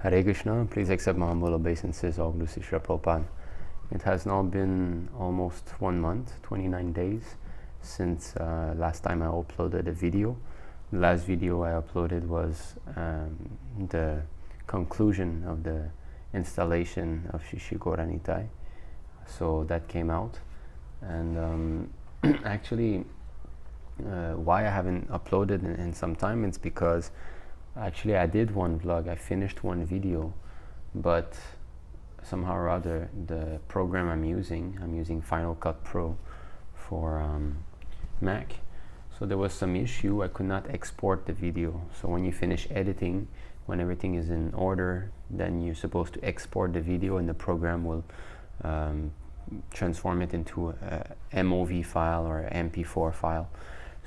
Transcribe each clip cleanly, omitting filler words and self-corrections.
Hare Krishna, please accept my humble obeisances, all glory to Srila Prabhupada. It has now been almost 1 month, 29 days, since last time I uploaded a video. The last video I uploaded was the conclusion of the installation of Shri Shri Gaura Nitai. So that came out. And actually, why I haven't uploaded in some time, it's because actually I did one vlog, I finished one video, but somehow or other the program I'm using Final Cut Pro for Mac. So there was some issue, I could not export the video. So when you finish editing, when everything is in order, then you're supposed to export the video and the program will transform it into a MOV file or an MP4 file.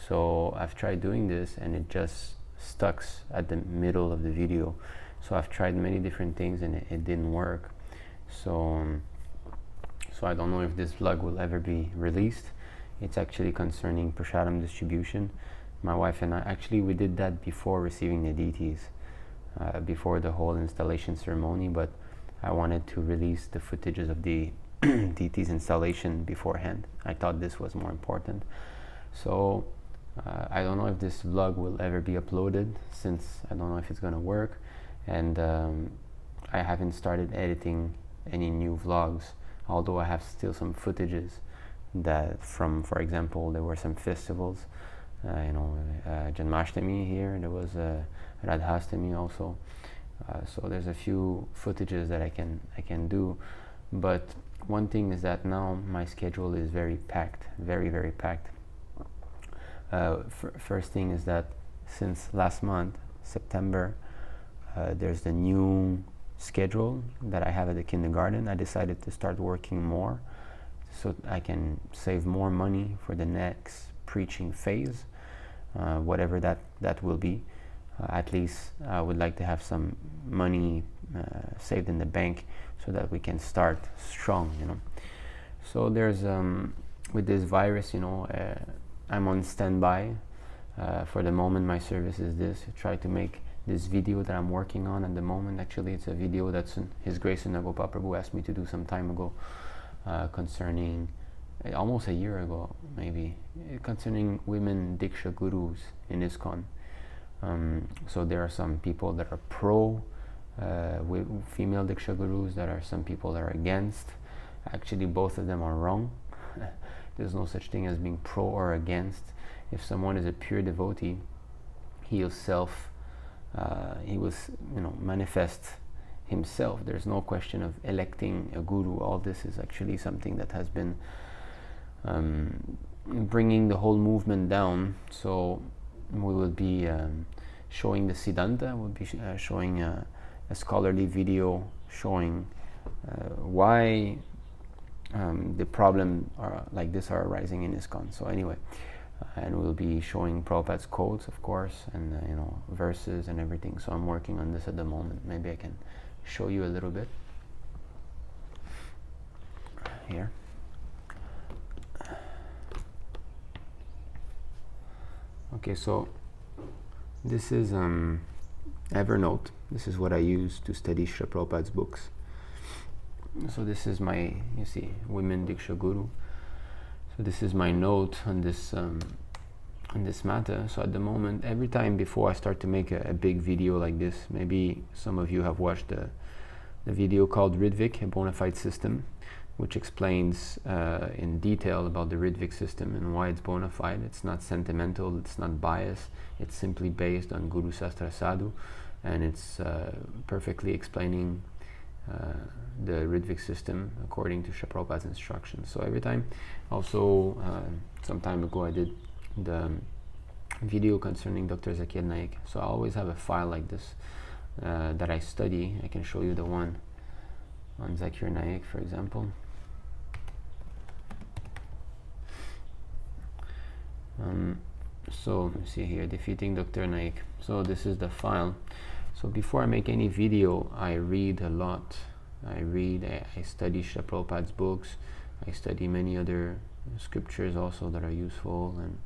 So I've tried doing this and it just stuck at the middle of the video. So I've tried many different things and it didn't work. So I don't know if this vlog will ever be released. It's actually concerning Prashadam distribution. My wife and I, actually we did that before receiving the deities, before the whole installation ceremony, but I wanted to release the footages of the deities installation beforehand. I thought this was more important. So I don't know if this vlog will ever be uploaded, since I don't know if it's gonna work, and I haven't started editing any new vlogs, although I have still some footages that from, for example, there were some festivals, Janmashtami here, there was Radhastami also, so there's a few footages that I can do, but one thing is that now my schedule is very packed, very packed. First thing is that since last month, September, there's the new schedule that I have at the kindergarten. I decided to start working more so I can save more money for the next preaching phase, whatever that will be. At least I would like to have some money saved in the bank so that we can start strong, So there's, with this virus, I'm on standby. For the moment, my service is this. I try to make this video that I'm working on at the moment. Actually, it's a video that's His Grace Nagopal Prabhu asked me to do some time ago, concerning, almost a year ago maybe, concerning women Diksha Gurus in ISKCON. So there are some people that are pro female Diksha Gurus, there are some people that are against. Actually, both of them are wrong. There's no such thing as being pro or against. If someone is a pure devotee, he will manifest himself. There's no question of electing a guru. All this is actually something that has been bringing the whole movement down. So we will be showing the Siddhanta. We'll be showing a scholarly video showing why the problem like this are arising in ISKCON. So anyway, and we'll be showing Prabhupada's quotes, of course, and verses and everything. So I'm working on this at the moment. Maybe I can show you a little bit here. Okay, so this is Evernote. This is what I use to study Srila Prabhupada's books. So this is my, you see, Women Diksha Guru. So this is my note on this matter. So at the moment, every time before I start to make a big video like this, maybe some of you have watched the video called Ridvik, a bona fide system, which explains in detail about the Ridvik system and why it's bona fide. It's not sentimental, it's not biased, it's simply based on Guru Sastra Sadhu, and it's perfectly explaining the Ridvik system according to Srila Prabhupada's instructions. So every time, also some time ago I did the video concerning Dr. Zakir Naik. So I always have a file like this that I study. I can show you the one on Zakir Naik, for example. So you see here, defeating Dr. Naik. So this is the file. So before I make any video, I read a lot. I study Srila Prabhupada's books. I study many other scriptures also that are useful, and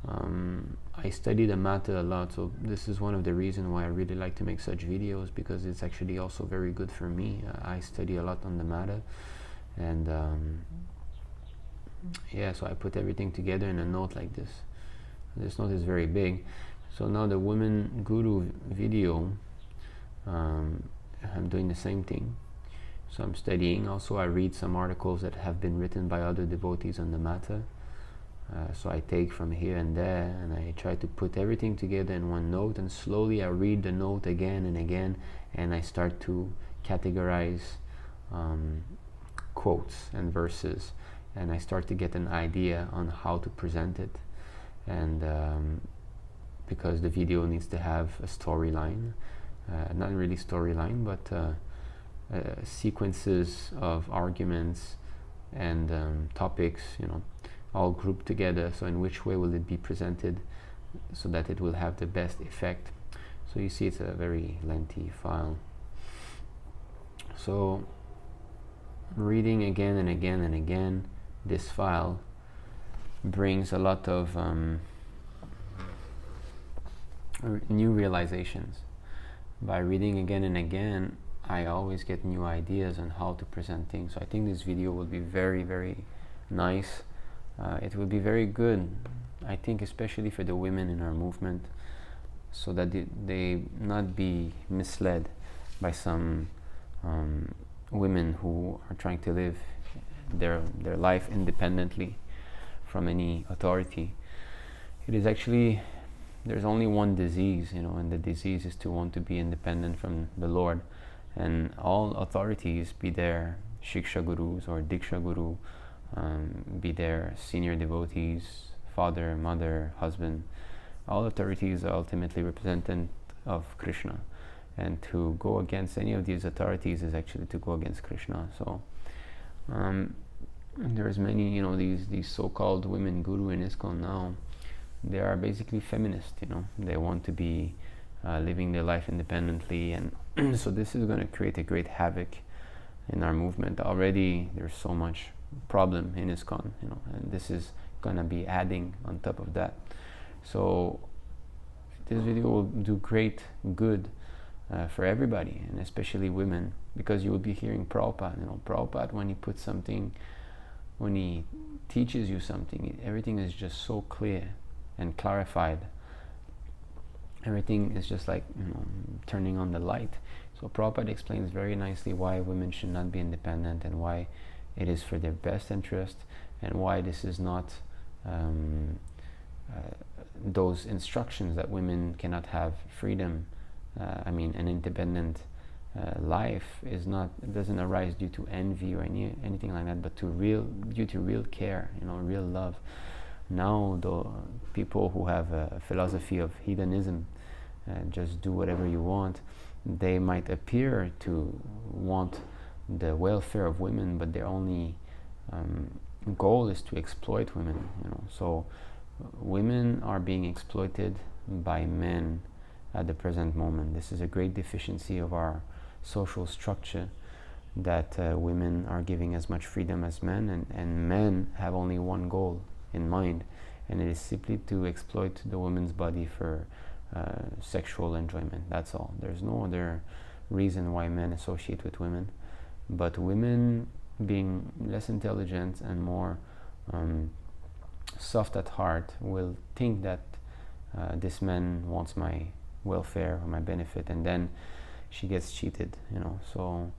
I study the matter a lot, so this is one of the reasons why I really like to make such videos, because it's actually also very good for me. I study a lot on the matter, and yeah, so I put everything together in a note like this. This note is very big. So now the Women Guru video, I'm doing the same thing. So I'm studying. Also, I read some articles that have been written by other devotees on the matter. So I take from here and there, and I try to put everything together in one note, and slowly I read the note again and again, and I start to categorize quotes and verses, and I start to get an idea on how to present it. And because the video needs to have a storyline, not really storyline, but sequences of arguments and topics, all grouped together. So in which way will it be presented so that it will have the best effect? So you see, it's a very lengthy file. So reading again and again and again this file brings a lot of new realizations. By reading again and again, I always get new ideas on how to present things. So I think this video will be very, very nice. It will be very good, I think, especially for the women in our movement, so that they not be misled by some women who are trying to live their life independently from any authority. It is actually, there's only one disease, and the disease is to want to be independent from the Lord. And all authorities, be there Shiksha Gurus or Diksha Guru, be there senior devotees, father, mother, husband, all authorities are ultimately representative of Krishna. And to go against any of these authorities is actually to go against Krishna. So there's many, these so-called women guru in ISKCON now. They are basically feminists, They want to be living their life independently, and so this is going to create a great havoc in our movement. Already there's so much problem in ISKCON, and this is going to be adding on top of that. So this video will do great good for everybody, and especially women, because you will be hearing Prabhupada. Prabhupada, when he puts something, when he teaches you something, everything is just so clear and clarified. Everything is just like turning on the light. So Prabhupada explains very nicely why women should not be independent, and why it is for their best interest, and why this is not those instructions that women cannot have freedom. An independent life is not, it doesn't arise due to envy or anything like that, but due to real care, real love. Now the people who have a philosophy of hedonism, just do whatever you want, they might appear to want the welfare of women, but their only goal is to exploit women. So women are being exploited by men at the present moment. This is a great deficiency of our social structure, that women are giving as much freedom as men, and men have only one goal in mind, and it is simply to exploit the woman's body for sexual enjoyment. That's all. There's no other reason why men associate with women. But women, being less intelligent and more soft at heart, will think that this man wants my welfare or my benefit, and then she gets cheated. So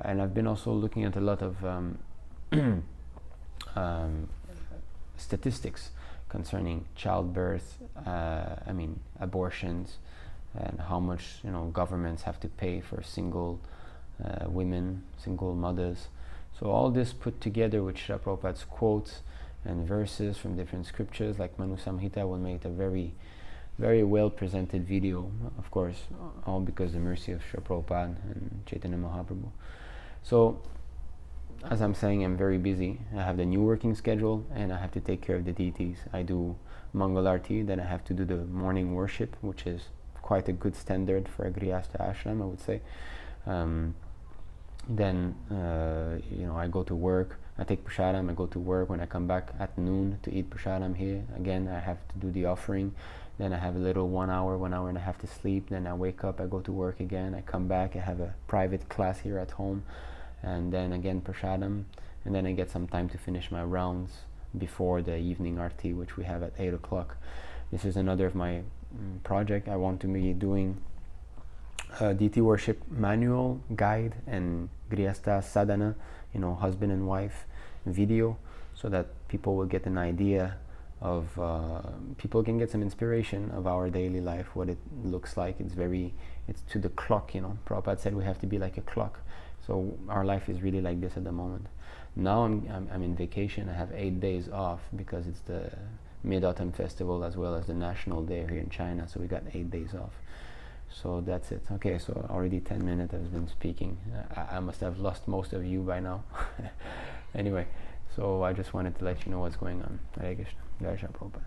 and I've been also looking at a lot of statistics concerning childbirth, abortions, and how much governments have to pay for single women, single mothers. So all this put together with Srila Prabhupada's quotes and verses from different scriptures like Manu Samhita will make a very, very well presented video, of course, all because of the mercy of Srila Prabhupada and Chaitanya Mahaprabhu. So as I'm saying, I'm very busy. I have the new working schedule, and I have to take care of the deities. I do Mangal Arti, then I have to do the morning worship, which is quite a good standard for a Grihastha ashram, I would say. Then I go to work. I take prasadam. I go to work. When I come back at noon to eat prasadam here, again I have to do the offering. Then I have a little 1 hour, 1 hour and a half to sleep. Then I wake up. I go to work again. I come back. I have a private class here at home, and then again prasadam. And then I get some time to finish my rounds before the evening arti, which we have at 8 o'clock. This is another of my project. I want to be doing DT worship manual, guide, and Grihastha sadhana, husband and wife video, so that people will get an idea of, people can get some inspiration of our daily life, what it looks like. It's to the clock, Prabhupada said we have to be like a clock. So our life is really like this at the moment. Now I'm in vacation. I have 8 days off because it's the Mid-Autumn Festival as well as the National Day here in China, so we got 8 days off. So that's it. Okay, so already 10 minutes I've been speaking. I must have lost most of you by now. Anyway, so I just wanted to let you know what's going on. Hare Krishna. Jai Shri Prabhupada.